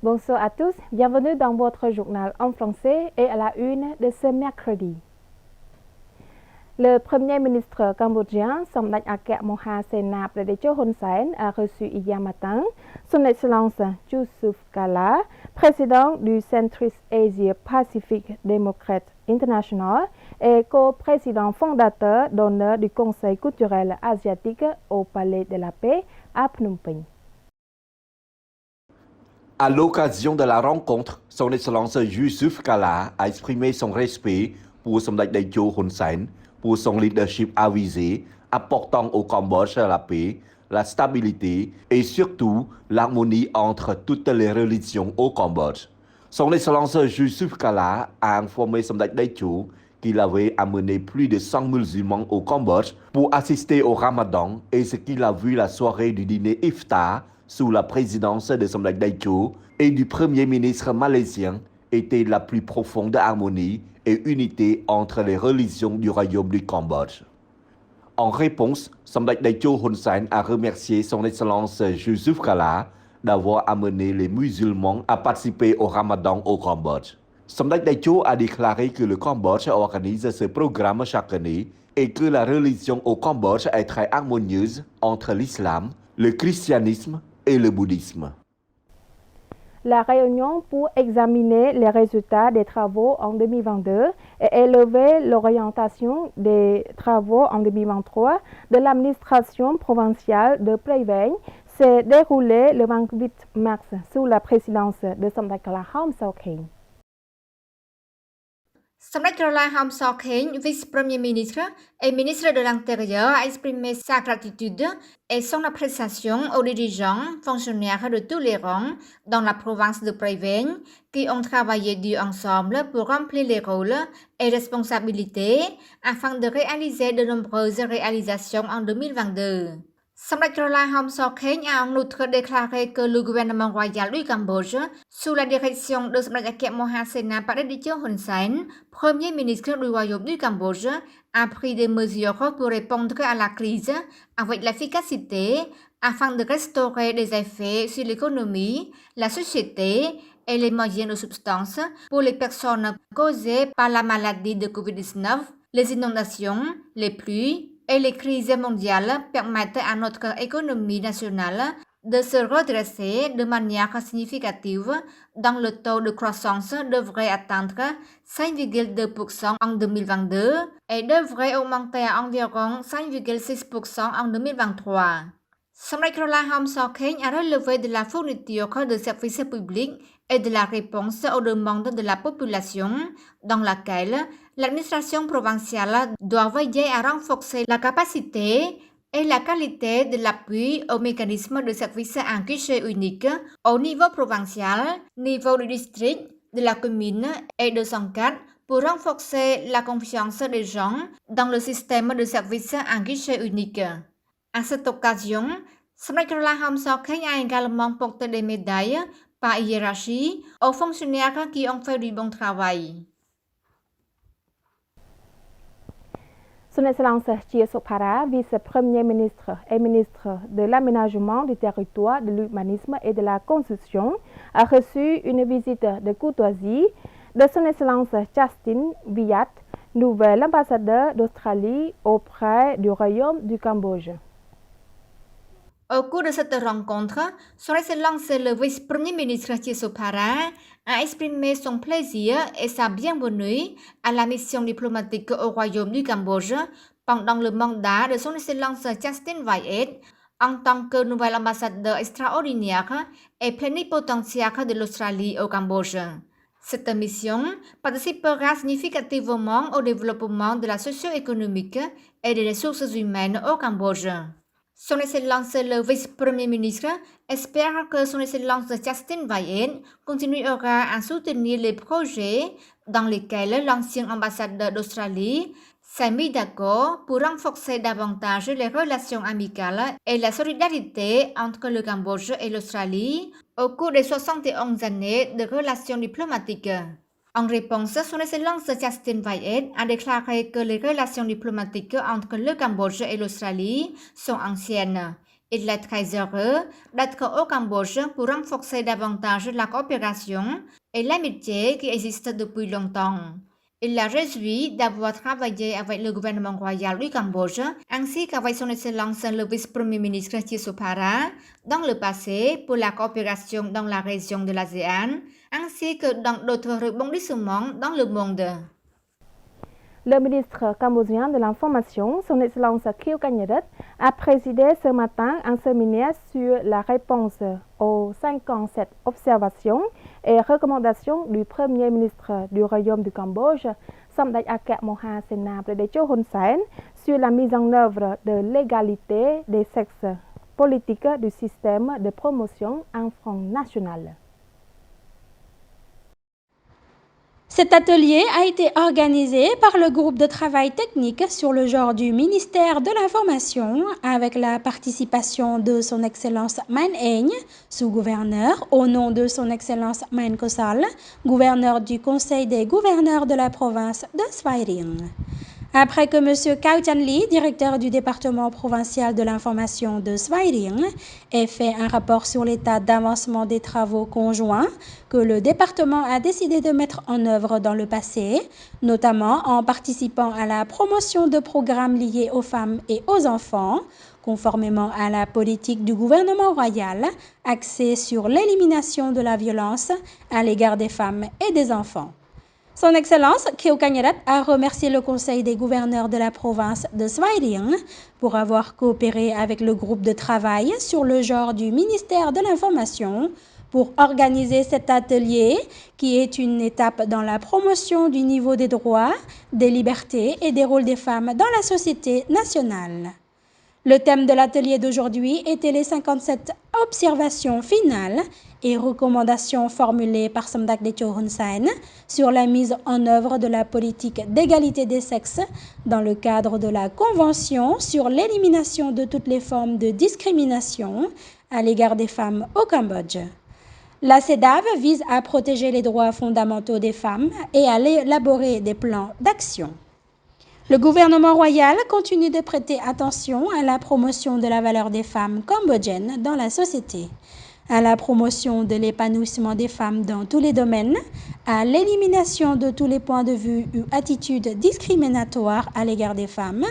Bonsoir à tous, bienvenue dans votre journal en français et à la une de ce mercredi. Le Premier ministre cambodgien Somdech Akek Mohasena Pradecho Hun Sen a reçu hier matin son Excellence Yusuf Kala, président du Centriste Asia Pacific Democrat International et co-président fondateur d'honneur du Conseil culturel asiatique au Palais de la Paix à Phnom Penh. À l'occasion de la rencontre, son Excellence Yusuf Kala a exprimé son respect pour Somdech Daecho Hun Sen pour son leadership avisé, apportant au Cambodge la paix, la stabilité et surtout l'harmonie entre toutes les religions au Cambodge. Son Excellence Yusuf Kala a informé Somdech Daecho qu'il avait amené plus de 100 musulmans au Cambodge pour assister au Ramadan et ce qu'il a vu la soirée du dîner iftar sous la présidence de Somdech Daecho et du Premier ministre malaisien était la plus profonde harmonie et unité entre les religions du royaume du Cambodge. En réponse, Somdech Daecho Hun Sen a remercié son Excellence Yusuf Kala d'avoir amené les musulmans à participer au Ramadan au Cambodge. Somdech Daecho a déclaré que le Cambodge organise ce programme chaque année et que la religion au Cambodge est très harmonieuse entre l'islam, le christianisme et le bouddhisme. La réunion pour examiner les résultats des travaux en 2022 et élever l'orientation des travaux en 2023 de l'administration provinciale de Prey Veng s'est déroulée le 28 mars sous la présidence de Somdech Kala Hom Sok-Heng. Somdech Kala Hom Sok-Heng, vice-premier ministre et ministre de l'Intérieur, a exprimé sa gratitude et son appréciation aux dirigeants, fonctionnaires de tous les rangs dans la province de Prey Veng qui ont travaillé dur ensemble pour remplir les rôles et responsabilités afin de réaliser de nombreuses réalisations en 2022. Somdech Kala Hom Sok-Heng a en outre déclaré que le gouvernement royal du Cambodge, sous la direction de Somdech Akek Mohasena Pradecho Hun Sen, Premier ministre du royaume du Cambodge, a pris des mesures pour répondre à la crise avec l'efficacité afin de restaurer les effets sur l'économie, la société et les moyens de subsistance pour les personnes causées par la maladie de Covid-19, les inondations, les pluies et les crises mondiales permettent à notre économie nationale de se redresser de manière significative, dont le taux de croissance devrait atteindre 5,2% en 2022 et devrait augmenter à environ 5,6% en 2023. Somdech Kala Hom Sok-Heng a relevé de la fourniture de services publics et de la réponse aux demandes de la population, dans laquelle l'administration provinciale doit veiller à renforcer la capacité et la qualité de l'appui au mécanisme de service à guichet unique au niveau provincial, niveau du district, de la commune et de son cadre pour renforcer la confiance des gens dans le système de service à guichet unique. À cette occasion, Somdech Kala Hom Sok-Heng a également porté des médailles par hiérarchie aux fonctionnaires qui ont fait du bon travail. Son Excellence Chie Sophara, vice-premier ministre et ministre de l'Aménagement du territoire, de l'Urbanisme et de la Construction, a reçu une visite de courtoisie de Son Excellence Justin Viat, nouvel ambassadeur d'Australie auprès du Royaume du Cambodge. Au cours de cette rencontre, Son Excellence le vice-premier ministre Chie Sophara a exprimé son plaisir et sa bienvenue à la mission diplomatique au Royaume du Cambodge pendant le mandat de Son Excellence Justin Viet en tant que nouvel ambassadeur extraordinaire et plénipotentiaire de l'Australie au Cambodge. Cette mission participera significativement au développement de la socio-économique et des ressources humaines au Cambodge. Son Excellence le vice-premier ministre espère que Son Excellence Justin Viet continuera à soutenir les projets dans lesquels l'ancien ambassadeur d'Australie s'est mis d'accord pour renforcer davantage les relations amicales et la solidarité entre le Cambodge et l'Australie au cours des 71 années de relations diplomatiques. En réponse, Son Excellence Justin Viet a déclaré que les relations diplomatiques entre le Cambodge et l'Australie sont anciennes Il est très heureux d'être au Cambodge pour renforcer davantage la coopération et l'amitié qui existent depuis longtemps. Il a réjoui d'avoir travaillé avec le gouvernement royal du Cambodge ainsi qu'avec son Excellence le vice-premier ministre Chisopara dans le passé pour la coopération dans la région de l'ASEAN ainsi que dans d'autres rebondissements dans le monde. Le ministre cambodgien de l'Information, son Excellence Khieu Kanyaret, a présidé ce matin un séminaire sur la réponse aux 57 observations et recommandations du Premier ministre du Royaume du Cambodge, Samdech Akek Moha Sena Pradecho Hun Sen, sur la mise en œuvre de l'égalité des sexes politiques du système de promotion en Front National. Cet atelier a été organisé par le groupe de travail technique sur le genre du ministère de l'Information avec la participation de son Excellence Man Eng, sous-gouverneur, au nom de son Excellence Man Kosal, gouverneur du Conseil des gouverneurs de la province de Svay Rieng. Après que M. Cao Chan-li, directeur du département provincial de l'information de Svay Rieng, ait fait un rapport sur l'état d'avancement des travaux conjoints que le département a décidé de mettre en œuvre dans le passé, notamment en participant à la promotion de programmes liés aux femmes et aux enfants, conformément à la politique du gouvernement royal axée sur l'élimination de la violence à l'égard des femmes et des enfants. Son Excellence Khieu Kanyaret a remercié le Conseil des gouverneurs de la province de Svay Rieng pour avoir coopéré avec le groupe de travail sur le genre du ministère de l'Information pour organiser cet atelier qui est une étape dans la promotion du niveau des droits, des libertés et des rôles des femmes dans la société nationale. Le thème de l'atelier d'aujourd'hui était les 57 observations finales et recommandations formulées par Samdech Pradecho Hun Sen sur la mise en œuvre de la politique d'égalité des sexes dans le cadre de la Convention sur l'élimination de toutes les formes de discrimination à l'égard des femmes au Cambodge. La CEDAW vise à protéger les droits fondamentaux des femmes et à élaborer des plans d'action. Le gouvernement royal continue de prêter attention à la promotion de la valeur des femmes cambodgiennes dans la société, à la promotion de l'épanouissement des femmes dans tous les domaines, à l'élimination de tous les points de vue ou attitudes discriminatoires à l'égard des femmes,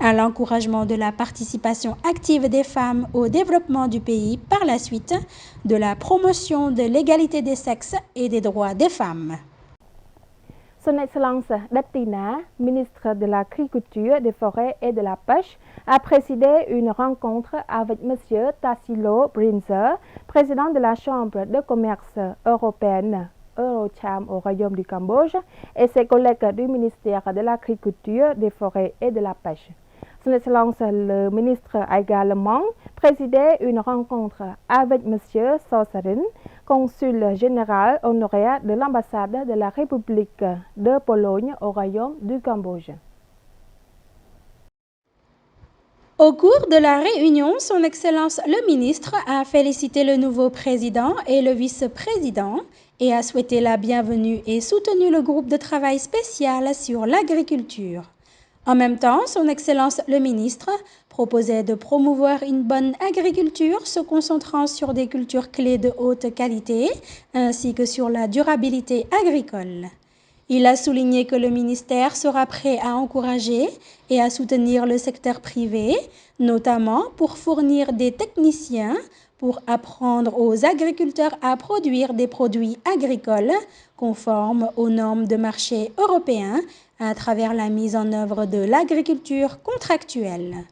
à l'encouragement de la participation active des femmes au développement du pays par la suite, de la promotion de l'égalité des sexes et des droits des femmes. Son Excellence Datina, ministre de l'Agriculture, des Forêts et de la Pêche, a présidé une rencontre avec M. Tassilo Brinzer, président de la Chambre de commerce européenne Eurocham au Royaume du Cambodge, et ses collègues du ministère de l'Agriculture, des Forêts et de la Pêche. Son Excellence le ministre a également présidé une rencontre avec M. Sosarin, consul général honoraire de l'ambassade de la République de Pologne au Royaume du Cambodge. Au cours de la réunion, son Excellence le ministre a félicité le nouveau président et le vice-président et a souhaité la bienvenue et soutenu le groupe de travail spécial sur l'agriculture. En même temps, son Excellence le ministre proposait de promouvoir une bonne agriculture se concentrant sur des cultures clés de haute qualité ainsi que sur la durabilité agricole. Il a souligné que le ministère sera prêt à encourager et à soutenir le secteur privé, notamment pour fournir des techniciens pour apprendre aux agriculteurs à produire des produits agricoles conformes aux normes de marché européens à travers la mise en œuvre de l'agriculture contractuelle.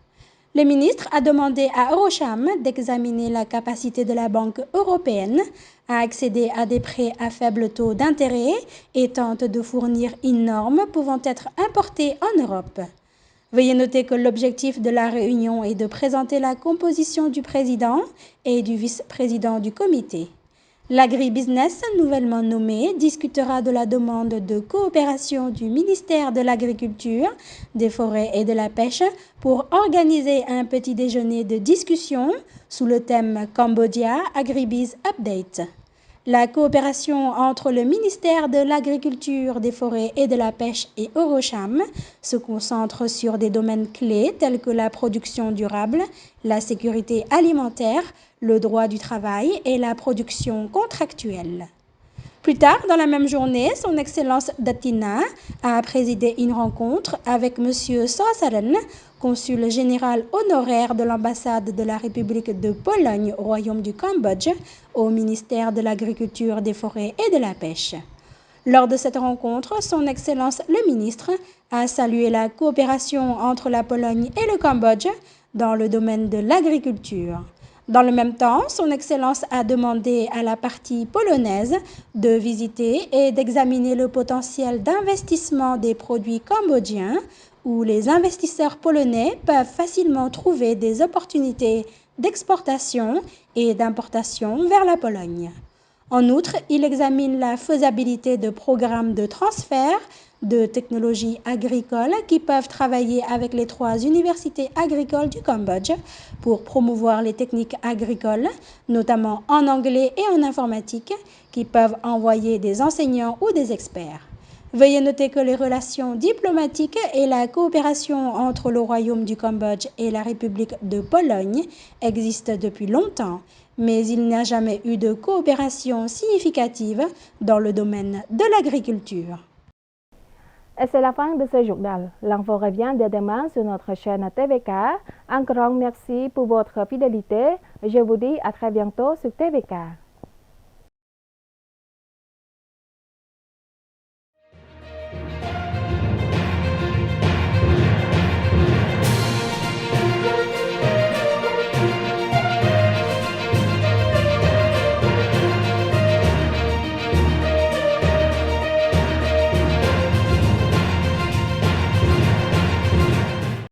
Le ministre a demandé à Eurocham d'examiner la capacité de la Banque européenne à accéder à des prêts à faible taux d'intérêt et tente de fournir une norme pouvant être importée en Europe. Veuillez noter que l'objectif de la réunion est de présenter la composition du président et du vice-président du comité. L'agribusiness, nouvellement nommé, discutera de la demande de coopération du ministère de l'Agriculture, des Forêts et de la Pêche pour organiser un petit déjeuner de discussion sous le thème Cambodia Agribiz Update. La coopération entre le ministère de l'Agriculture, des Forêts et de la Pêche et Eurocham se concentre sur des domaines clés tels que la production durable, la sécurité alimentaire, le droit du travail et la production contractuelle. Plus tard dans la même journée, son Excellence Datina a présidé une rencontre avec M. Sosaren, consul général honoraire de l'ambassade de la République de Pologne au Royaume du Cambodge, au ministère de l'Agriculture, des Forêts et de la Pêche. Lors de cette rencontre, son Excellence le ministre a salué la coopération entre la Pologne et le Cambodge dans le domaine de l'agriculture. Dans le même temps, son Excellence a demandé à la partie polonaise de visiter et d'examiner le potentiel d'investissement des produits cambodgiens où les investisseurs polonais peuvent facilement trouver des opportunités d'exportation et d'importation vers la Pologne. En outre, il examine la faisabilité de programmes de transfert de technologies agricoles qui peuvent travailler avec les 3 universités agricoles du Cambodge pour promouvoir les techniques agricoles, notamment en anglais et en informatique, qui peuvent envoyer des enseignants ou des experts. Veuillez noter que les relations diplomatiques et la coopération entre le Royaume du Cambodge et la République de Pologne existent depuis longtemps, mais il n'y a jamais eu de coopération significative dans le domaine de l'agriculture. Et c'est la fin de ce journal. L'info revient dès demain sur notre chaîne TVK. Un grand merci pour votre fidélité. Je vous dis à très bientôt sur TVK.